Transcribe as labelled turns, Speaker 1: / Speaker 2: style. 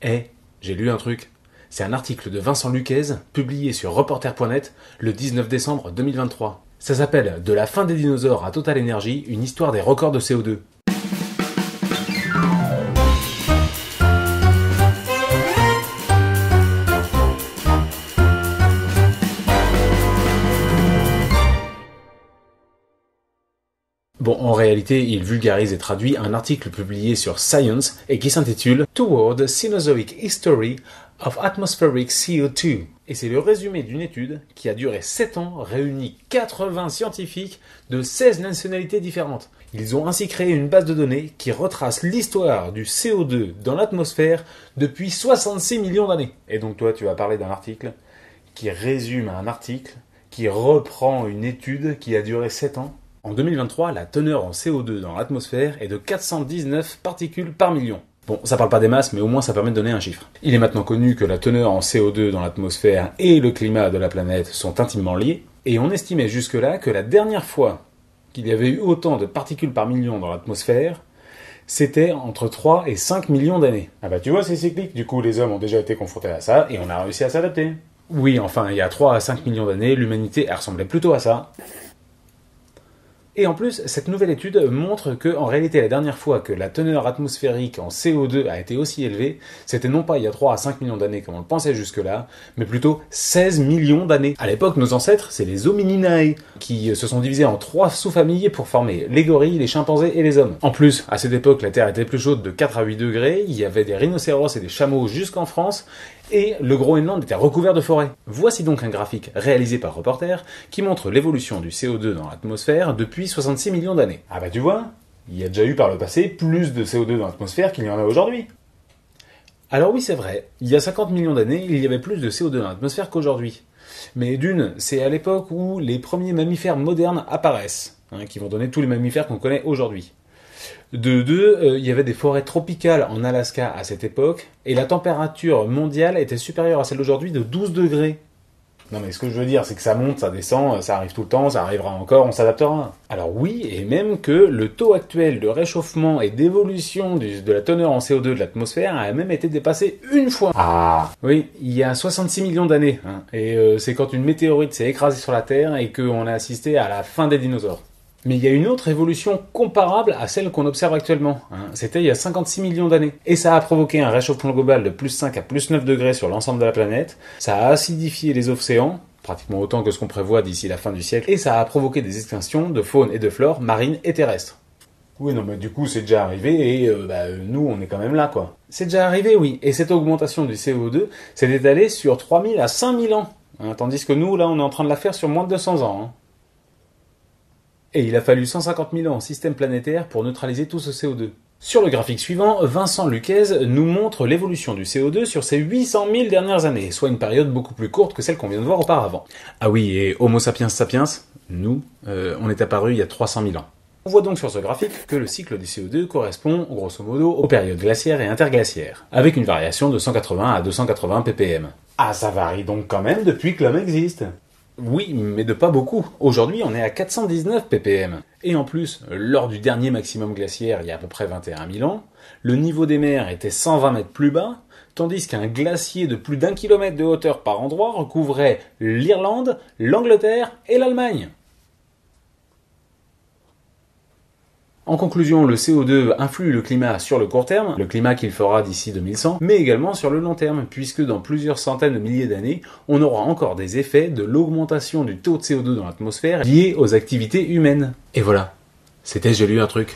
Speaker 1: Eh, j'ai lu un truc. C'est un article de Vincent Luquez, publié sur Reporter.net le 19 décembre 2023. Ça s'appelle « De la fin des dinosaures à Total Energy, une histoire des records de CO2 ». Bon, en réalité, il vulgarise et traduit un article publié sur Science et qui s'intitule « Toward Cenozoic History of Atmospheric CO2 ». Et c'est le résumé d'une étude qui a duré 7 ans, réunit 80 scientifiques de 16 nationalités différentes. Ils ont ainsi créé une base de données qui retrace l'histoire du CO2 dans l'atmosphère depuis 66 millions d'années. Et donc toi, tu vas parler d'un article qui résume un article, qui reprend une étude qui a duré 7 ans. En 2023, la teneur en CO2 dans l'atmosphère est de 419 particules par million. Bon, ça parle pas des masses, mais au moins ça permet de donner un chiffre. Il est maintenant connu que la teneur en CO2 dans l'atmosphère et le climat de la planète sont intimement liés, et on estimait jusque-là que la dernière fois qu'il y avait eu autant de particules par million dans l'atmosphère, c'était entre 3 et 5 millions d'années. Ah bah tu vois, c'est cyclique, du coup les hommes ont déjà été confrontés à ça, et on a réussi à s'adapter. Oui, enfin, il y a 3 à 5 millions d'années, l'humanité ressemblait plutôt à ça. Et en plus, cette nouvelle étude montre que, en réalité, la dernière fois que la teneur atmosphérique en CO2 a été aussi élevée, c'était non pas il y a 3 à 5 millions d'années comme on le pensait jusque-là, mais plutôt 16 millions d'années. À l'époque, nos ancêtres, c'est les Homininae, qui se sont divisés en 3 sous-familles pour former les gorilles, les chimpanzés et les hommes. En plus, à cette époque, la Terre était plus chaude de 4 à 8 degrés, il y avait des rhinocéros et des chameaux jusqu'en France, et le Groenland était recouvert de forêts. Voici donc un graphique réalisé par Reporter qui montre l'évolution du CO2 dans l'atmosphère depuis 66 millions d'années. Ah bah tu vois, il y a déjà eu par le passé plus de CO2 dans l'atmosphère qu'il y en a aujourd'hui. Alors oui, c'est vrai, il y a 50 millions d'années, il y avait plus de CO2 dans l'atmosphère qu'aujourd'hui. Mais d'une, c'est à l'époque où les premiers mammifères modernes apparaissent, qui vont donner tous les mammifères qu'on connaît aujourd'hui. De deux, il y avait des forêts tropicales en Alaska à cette époque, et la température mondiale était supérieure à celle d'aujourd'hui de 12 degrés. Non mais ce que je veux dire, c'est que ça monte, ça descend, ça arrive tout le temps, ça arrivera encore, on s'adaptera. Alors oui, et même que le taux actuel de réchauffement et d'évolution de la teneur en CO2 de l'atmosphère a même été dépassé une fois. Ah oui, il y a 66 millions d'années, et c'est quand une météorite s'est écrasée sur la Terre et qu'on a assisté à la fin des dinosaures. Mais il y a une autre évolution comparable à celle qu'on observe actuellement. C'était il y a 56 millions d'années. Et ça a provoqué un réchauffement global de plus 5 à plus 9 degrés sur l'ensemble de la planète. Ça a acidifié les océans, pratiquement autant que ce qu'on prévoit d'ici la fin du siècle. Et ça a provoqué des extinctions de faune et de flore marines et terrestres. Oui, non, mais du coup, c'est déjà arrivé et nous, on est quand même là, quoi. C'est déjà arrivé, oui. Et cette augmentation du CO2 s'est étalée sur 3000 à 5000 ans. Tandis que nous, là, on est en train de la faire sur moins de 200 ans. Et il a fallu 150 000 ans en système planétaire pour neutraliser tout ce CO2. Sur le graphique suivant, Vincent Luquez nous montre l'évolution du CO2 sur ces 800 000 dernières années, soit une période beaucoup plus courte que celle qu'on vient de voir auparavant. Ah oui, et Homo sapiens sapiens, nous, on est apparu il y a 300 000 ans. On voit donc sur ce graphique que le cycle du CO2 correspond, grosso modo, aux périodes glaciaires et interglaciaires, avec une variation de 180 à 280 ppm. Ah, ça varie donc quand même depuis que l'homme existe. Oui, mais de pas beaucoup. Aujourd'hui, on est à 419 ppm. Et en plus, lors du dernier maximum glaciaire, il y a à peu près 21 000 ans, le niveau des mers était 120 mètres plus bas, tandis qu'un glacier de plus d'1 kilomètre de hauteur par endroit recouvrait l'Irlande, l'Angleterre et l'Allemagne. En conclusion, le CO2 influe le climat sur le court terme, le climat qu'il fera d'ici 2100, mais également sur le long terme, puisque dans plusieurs centaines de milliers d'années, on aura encore des effets de l'augmentation du taux de CO2 dans l'atmosphère liés aux activités humaines. Et voilà, c'était J'ai lu un truc.